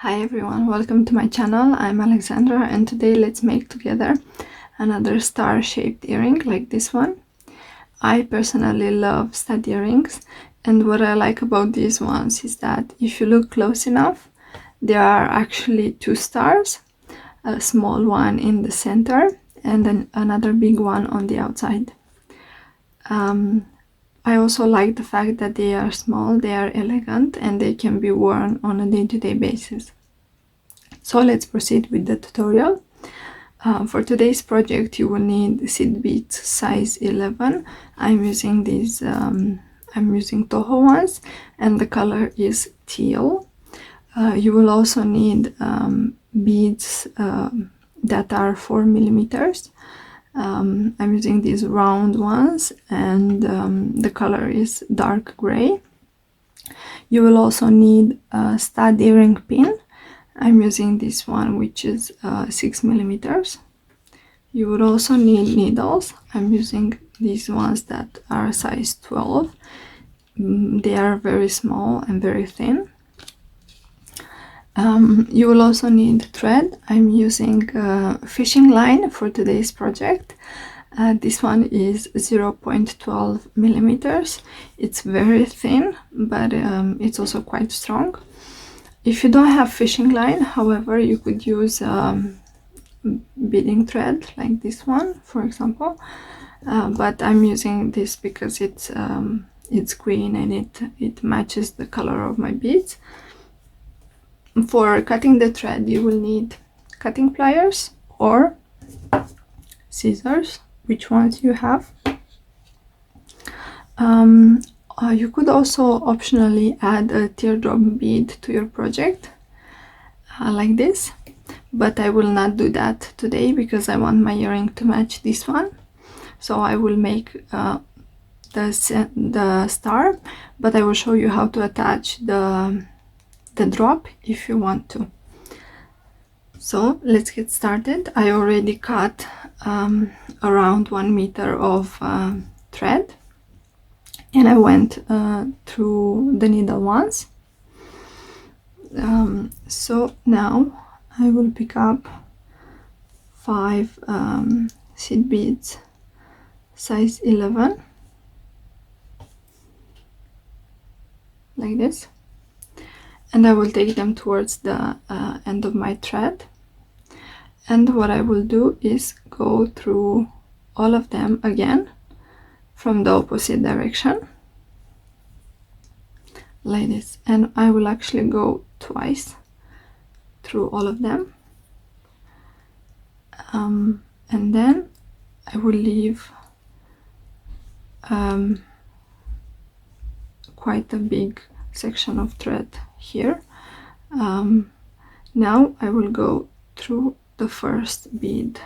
Hi everyone, welcome to my channel. I'm Alexandra and today let's make together another star-shaped earring like this one. I personally love stud earrings, and what I like about these ones is that if you look close enough, there are actually two stars, a small one in the center and then another big one on the outside. I also like the fact that they are small, they are elegant, and they can be worn on a day-to-day basis. So let's proceed with the tutorial. For today's project you will need seed beads size 11. I'm using these, I'm using Toho ones, and the color is teal. You will also need beads that are 4 millimeters. I'm using these round ones, and the color is dark gray. You will also need a stud earring pin. I'm using this one, which is 6 millimeters. You would also need needles. I'm using these ones that are size 12. They are very small and very thin. You will also need thread. I'm using fishing line for today's project. This one is 0.12 millimeters. It's very thin, but it's also quite strong. If you don't have fishing line, however, you could use beading thread like this one, for example. But I'm using this because it's green and it matches the color of my beads. For cutting the thread, you will need cutting pliers or scissors, which ones you have. You could also optionally add a teardrop bead to your project, like this, but I will not do that today because I want my earring to match this one. So I will make the star, but I will show you how to attach the drop if you want to. So let's get started. I already cut around 1 meter of thread, and I went through the needle once. So now I will pick up 5 seed beads size 11 like this, and I will take them towards the end of my thread, and what I will do is go through all of them again from the opposite direction like this, and I will actually go twice through all of them, and then I will leave quite a big section of thread here. Now I will go through the first bead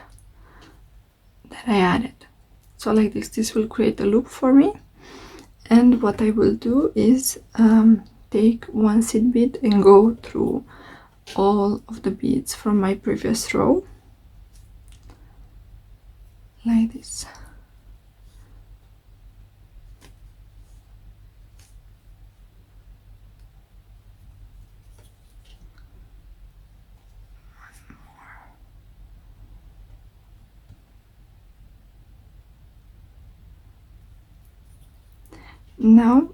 that I added, so like this will create a loop for me. And what I will do is take one seed bead and go through all of the beads from my previous row like this. Now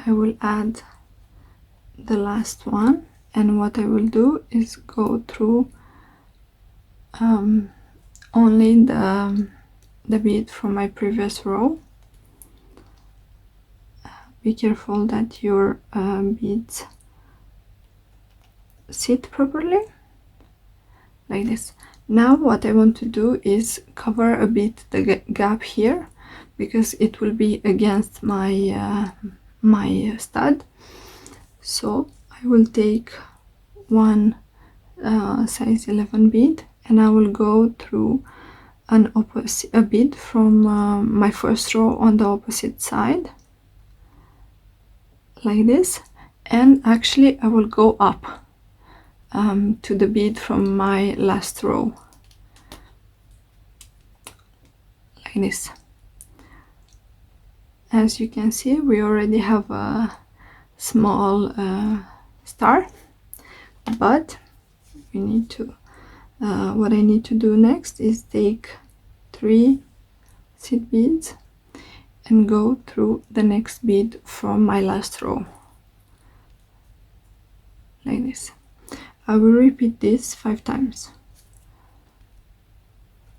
I will add the last one, and what I will do is go through only the bead from my previous row. Be careful that your beads sit properly like this. Now what I want to do is cover a bit the gap here, because it will be against my my stud. So I will take one size 11 bead, and I will go through a bead from my first row on the opposite side like this, and actually I will go up to the bead from my last row like this. As you can see, we already have a small star, but we need to what I need to do next is take 3 seed beads and go through the next bead from my last row, like this. I will repeat this 5 times.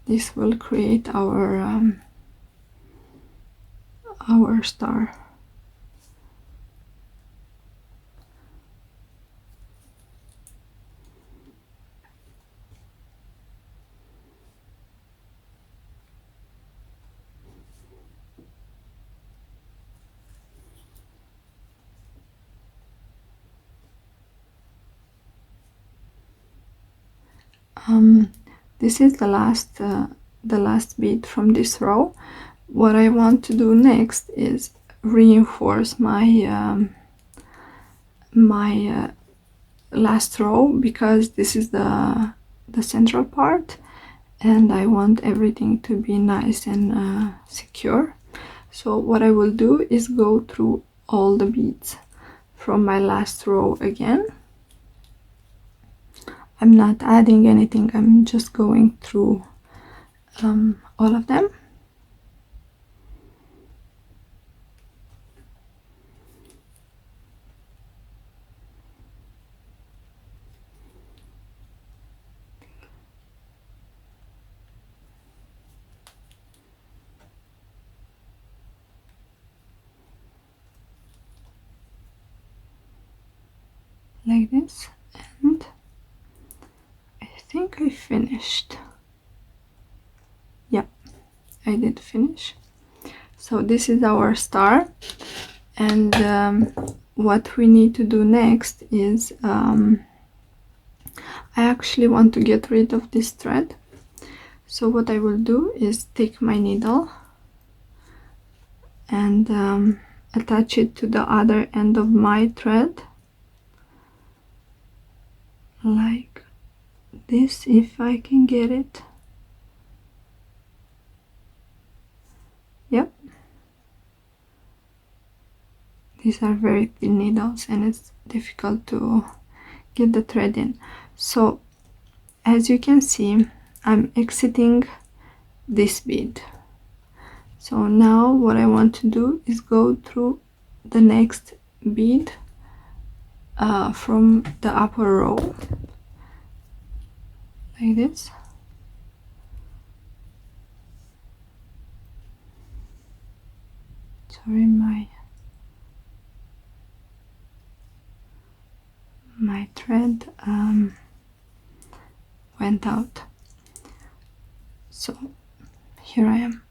This will create our star. This is the last bead from this row. What I want to do next is reinforce my last row, because this is the central part and I want everything to be nice and secure. So what I will do is go through all the beads from my last row again. I'm not adding anything, I'm just going through all of them. Like this, and I think I finished. Yeah, I did finish. So this is our star, and what we need to do next is I actually want to get rid of this thread. So what I will do is take my needle and attach it to the other end of my thread, like this, if I can get it. Yep. These are very thin needles and it's difficult to get the thread in. So as you can see, I'm exiting this bead. So now what I want to do is go through the next bead from the upper row, like this. Sorry, my thread went out. So here I am.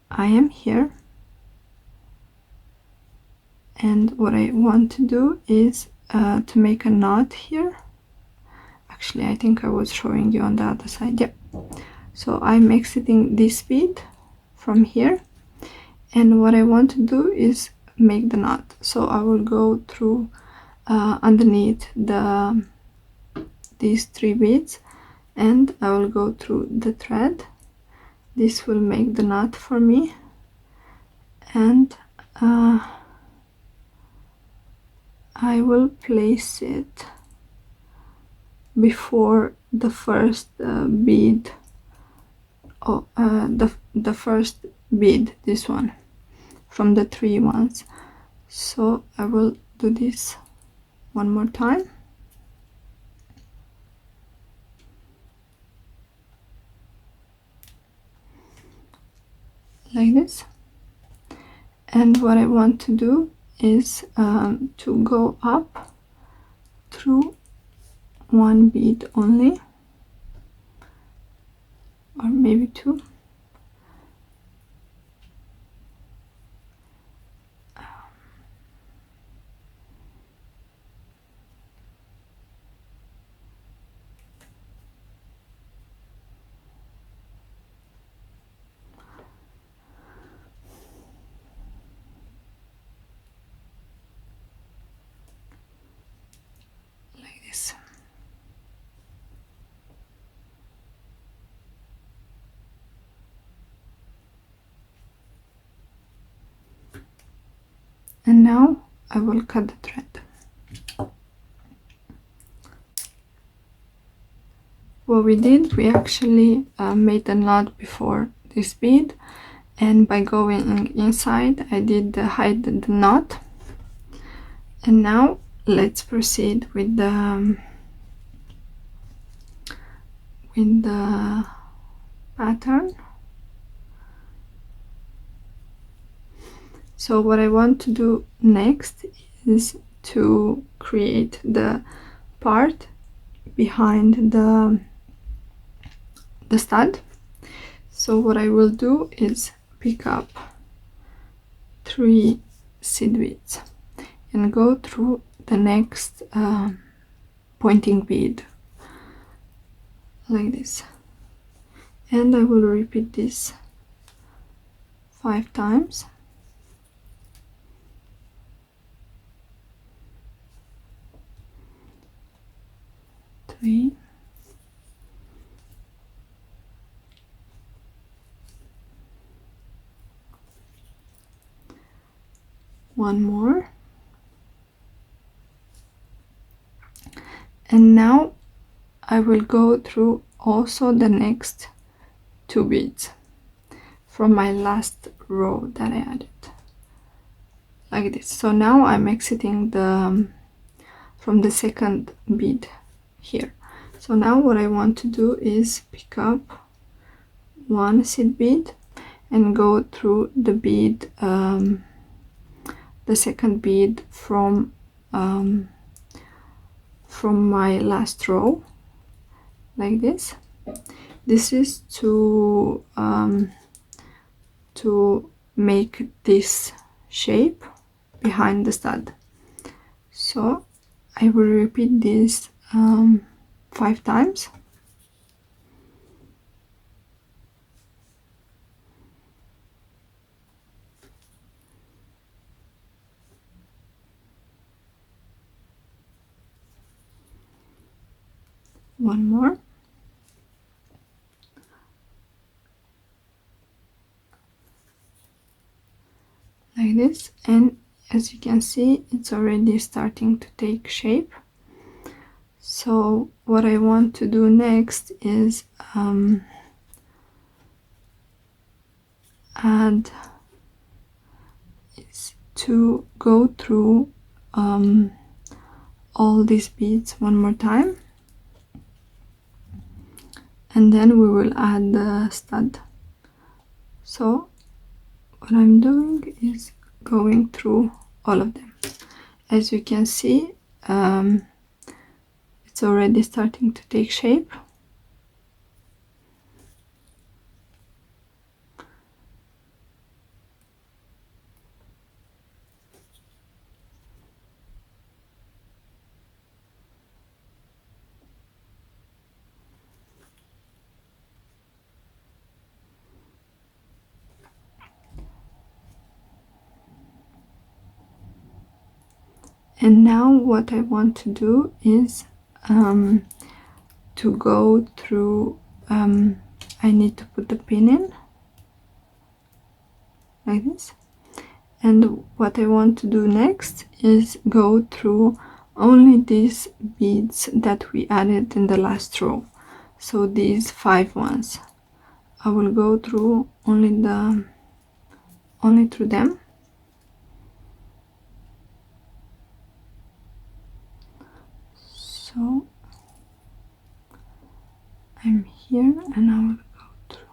I am here, and what I want to do is to make a knot here. Actually, I think I was showing you on the other side. Yep. So I'm exiting this bead from here, and what I want to do is make the knot. So I will go through underneath these 3 beads, and I will go through the thread. This will make the knot for me, and I will place it before the first bead. The first bead, this one, from the 3 ones. So I will do this one more time. Like this. And what I want to do is to go up through 1 bead only, or maybe 2. Like this. And now I will cut the thread. what we did, we actually made a knot before this bead, and by going inside I did hide the knot. And now let's proceed with the pattern. So what I want to do next is to create the part behind the stud. So what I will do is pick up 3 seed beads and go through the next pointing bead like this, and I will repeat this 5 times. Three, one more, and now I will go through also the next 2 beads from my last row that I added like this. So now I'm exiting from the second bead here. So now what I want to do is pick up 1 seed bead and go through the bead, the second bead from my last row like this. This is to make this shape behind the stud. So I will repeat this 5 times. One more. Like this, and as you can see, it's already starting to take shape. So what I want to do next is to go through all these beads one more time, and then we will add the stud. So what I'm doing is going through all of them. As you can see, it's already starting to take shape. And now what I want to do is to go through, I need to put the pin in like this, and what I want to do next is go through only these beads that we added in the last row. So these 5 ones, I will go through only through them. So I'm here and I will go through.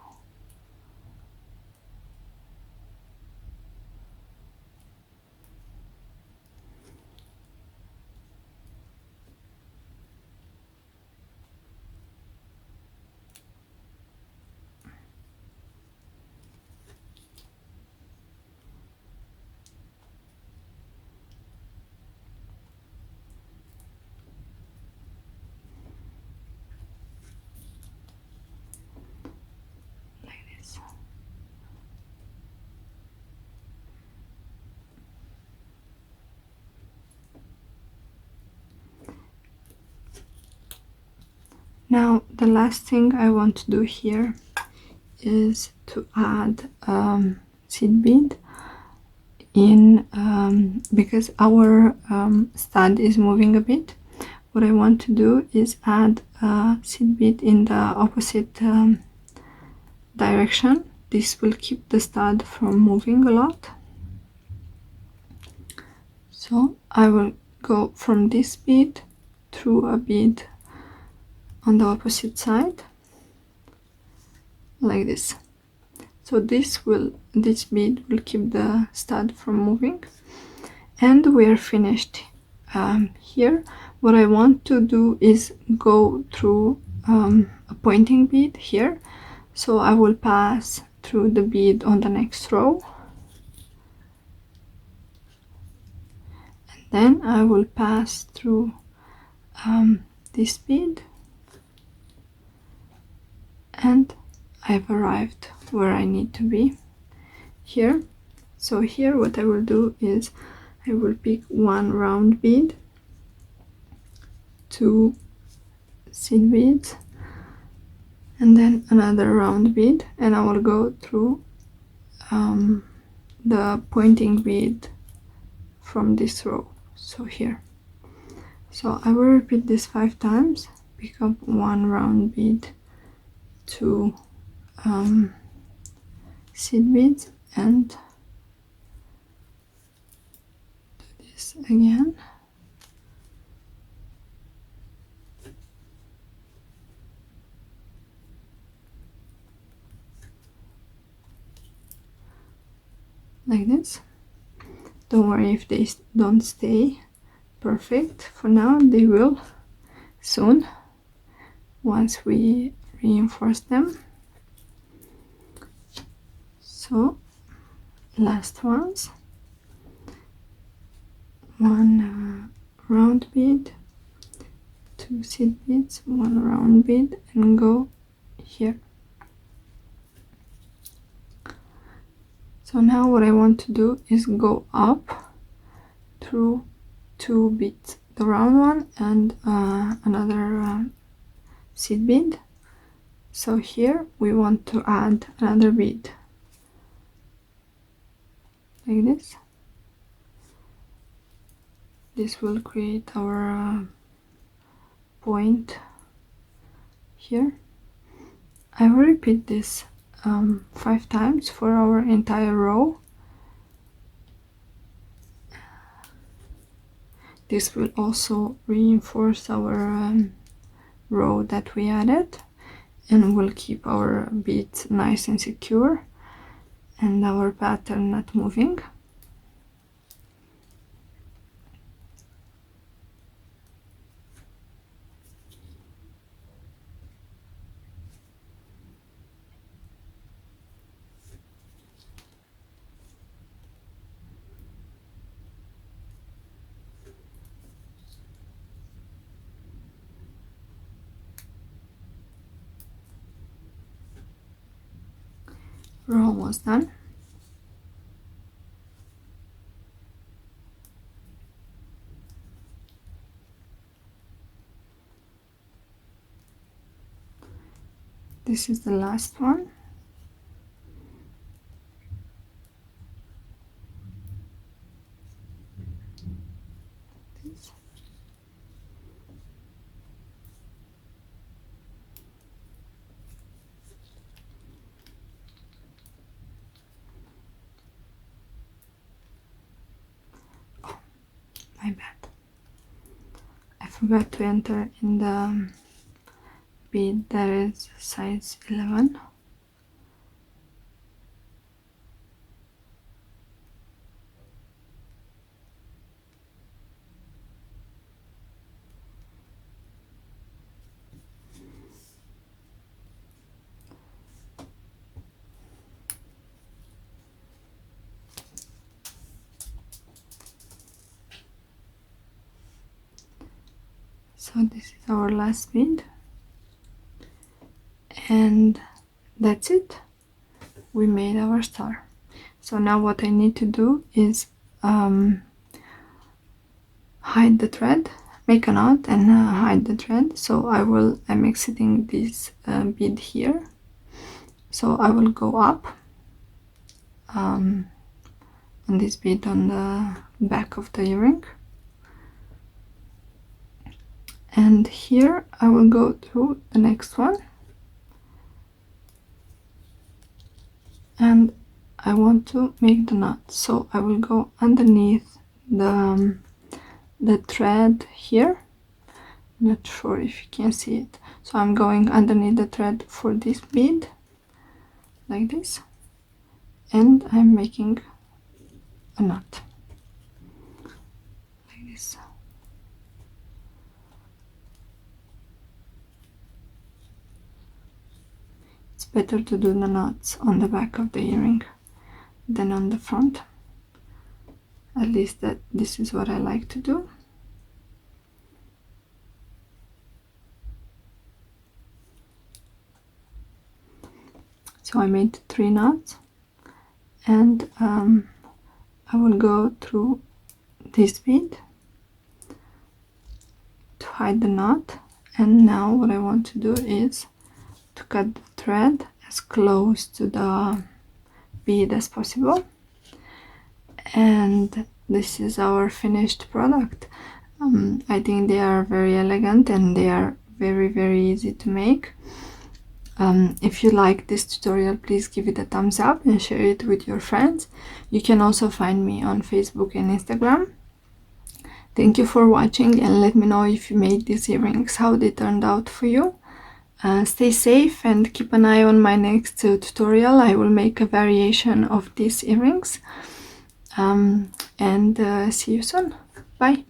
Now the last thing I want to do here is to add seed bead in, because our stud is moving a bit. what I want to do is add a seed bead in the opposite direction. This will keep the stud from moving a lot. So I will go from this bead through a bead on the opposite side, like this. So this bead will keep the stud from moving, and we are finished. Here what I want to do is go through a pointing bead here, so I will pass through the bead on the next row, and then I will pass through this bead, and I've arrived where I need to be here. So here what I will do is I will pick one round bead, two seed beads, and then another round bead, and I will go through the pointing bead from this row, so here. So I will repeat this 5 times, pick up one round bead, two seed beads, and do this again. Like this. Don't worry if they don't stay perfect. For now they will soon, once we reinforce them. So last ones, one round bead, two seed beads, one round bead, and go here. So now what I want to do is go up through 2 beads, the round one and another seed bead. So here we want to add another bead, like this. This will create our point here. I will repeat this 5 times for our entire row. This will also reinforce our row that we added, and will keep our beads nice and secure and our pattern not moving. We're almost done. This is the last one. This. Oh, my bad. I forgot to enter in the bead that is size 11. So this is our last bead, and that's it. We made our star. So now what I need to do is hide the thread, make a knot and hide the thread. So I'm exiting this bead here, so I will go up on this bead on the back of the earring, and here I will go through the next one, and I want to make the knot, so I will go underneath the thread here. Not sure if you can see it, so I'm going underneath the thread for this bead like this, and I'm making a knot like this. It's better to do the knots on the back of the earring than on the front. At least this is what I like to do. So I made 3 knots, and I will go through this bead to hide the knot. And now what I want to do is to cut the thread as close to the bead as possible, and this is our finished product. I think they are very elegant and they are very easy to make. If you like this tutorial, please give it a thumbs up and share it with your friends. You can also find me on Facebook and Instagram. Thank you for watching, and let me know if you made these earrings, how they turned out for you. Stay safe and keep an eye on my next tutorial. I will make a variation of these earrings, and see you soon. Bye.